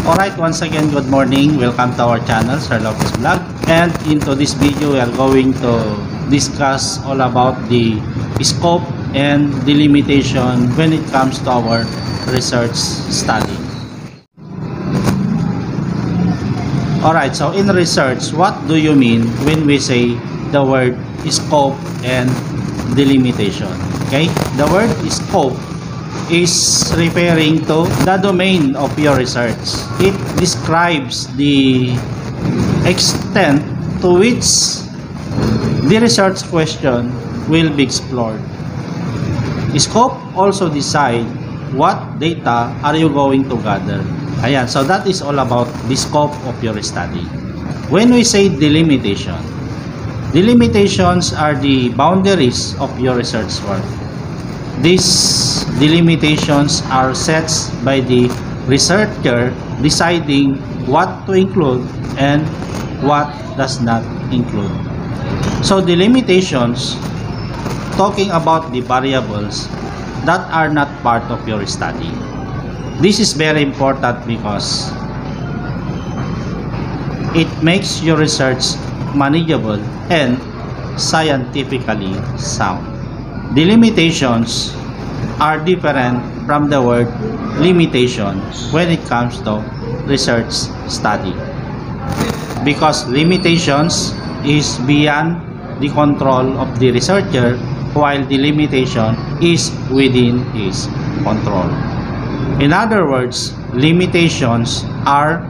Alright, once again, good morning. Welcome to our channel, Sir Lopez Vlog. And into this video, we are going to discuss all about the scope and delimitation when it comes to our research study. Alright, so in research, what do you mean when we say the word scope and delimitation? Okay, the word scope is referring to the domain of your research. It describes the extent to which the research question will be explored. Scope also decide what data are you going to gather. Ayan, so that is all about the scope of your study. When we say delimitation, delimitations are the boundaries of your research work. These delimitations are set by the researcher deciding what to include and what does not include. So delimitations, talking about the variables that are not part of your study. This is very important because it makes your research manageable and scientifically sound. Delimitations are different from the word limitation when it comes to research study, because limitations is beyond the control of the researcher, while the limitation is within his control. In other words, limitations are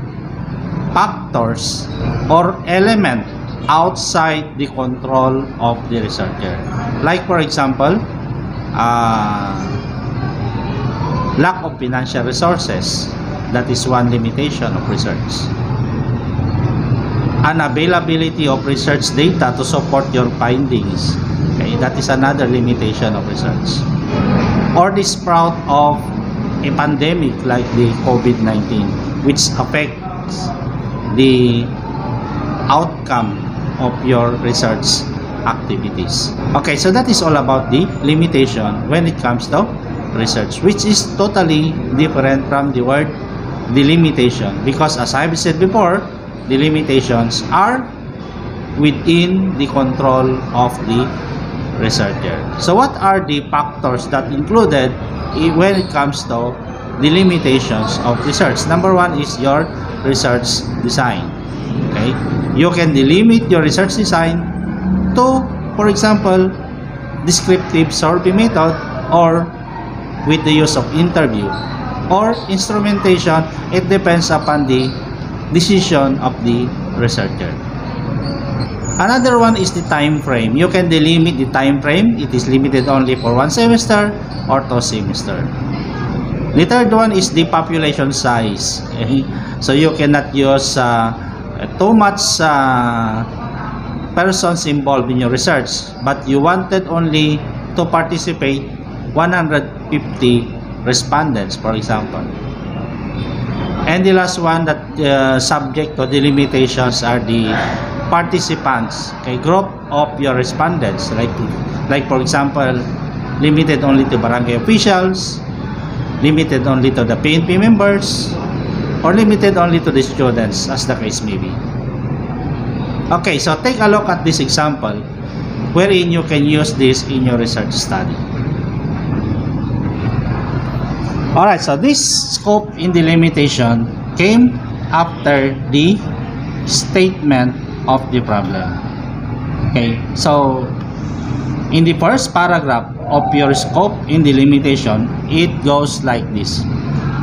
factors or elements outside the control of the researcher. Like for example, lack of financial resources. That is one limitation of research. Unavailability of research data to support your findings. Okay, that is another limitation of research. Or the sprout of a pandemic like the COVID-19, which affects the outcome of your research activities. Okay, so that is all about the limitation when it comes to research, which is totally different from the word delimitation, because as I've said before, the limitations are within the control of the researcher. So what are the factors that included when it comes to the limitations of research? Number one is your research design. Okay, you can delimit your research design to, for example, descriptive survey method, or with the use of interview, or instrumentation. It depends upon the decision of the researcher. Another one is the time frame. You can delimit the time frame. It is limited only for 1 semester or 2 semesters. The third one is the population size. Okay? So you cannot use too much persons involved in your research, but you wanted only to participate 150 respondents, for example. And the last one that subject to the limitations are the participants, okay, group of your respondents, like for example, limited only to barangay officials, limited only to the PNP members, or limited only to the students, as the case may be. Okay, so take a look at this example wherein you can use this in your research study. Alright, so this scope in delimitation came after the statement of the problem. Okay, so in the first paragraph of your scope in delimitation, it goes like this.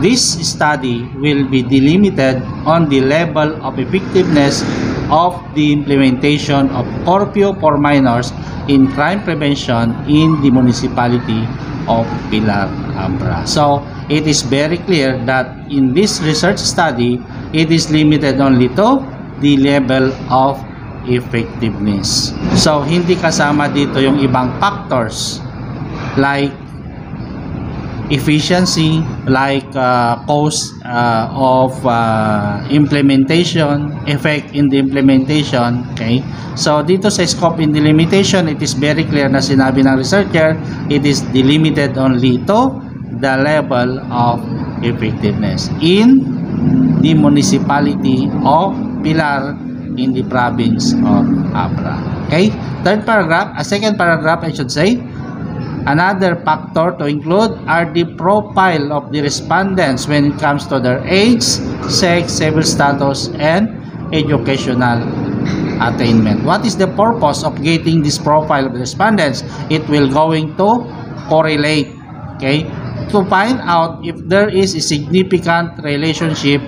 This study will be delimited on the level of effectiveness of the implementation of curfew for minors in crime prevention in the municipality of Pilar Ambra. So it is very clear that in this research study, it is limited only to the level of effectiveness. So hindi kasama dito yung ibang factors like efficiency, like cost of implementation, effect in the implementation. Okay, so dito sa scope in delimitation, it is very clear na sinabi ng researcher, it is delimited only to the level of effectiveness in the municipality of Pilar in the province of Abra. Okay, second paragraph I should say. Another factor to include are the profile of the respondents when it comes to their age, sex, civil status, and educational attainment. What is the purpose of getting this profile of the respondents? It will going to correlate, okay, to find out if there is a significant relationship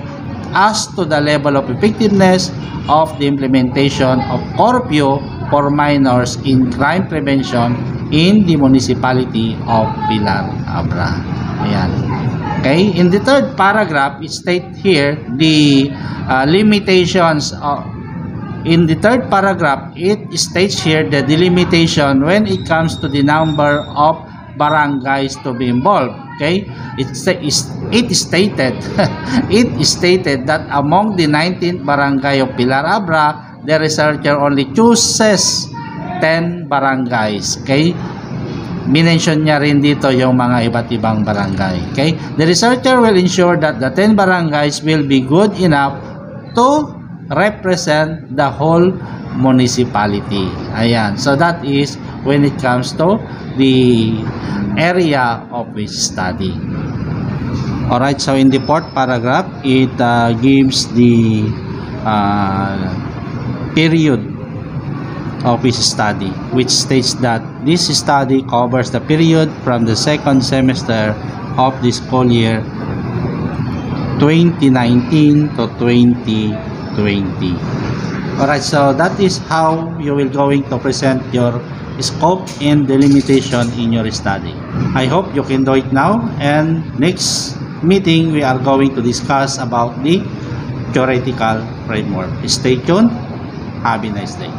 as to the level of effectiveness of the implementation of curfew for minors in crime prevention in the municipality of Pilar Abra. Ayan. Okay, in the third paragraph, it states here the limitations of, in the third paragraph, it states here that the limitation when it comes to the number of barangays to be involved. Okay, it stated it stated that among the 19th barangay of Pilar Abra, the researcher only chooses 10 barangays. Okay, minention niya rin dito yung mga iba't ibang barangay. Okay, the researcher will ensure that the 10 barangays will be good enough to represent the whole municipality. Ayan, so that is when it comes to the area of which study. Alright, so in the fourth paragraph, it gives the period of his study, which states that this study covers the period from the second semester of the school year 2019 to 2020. Alright, so that is how you will going to present your scope and delimitation in your study. I hope you can do it now, and next meeting we are going to discuss about the theoretical framework. Stay tuned. Have a nice day.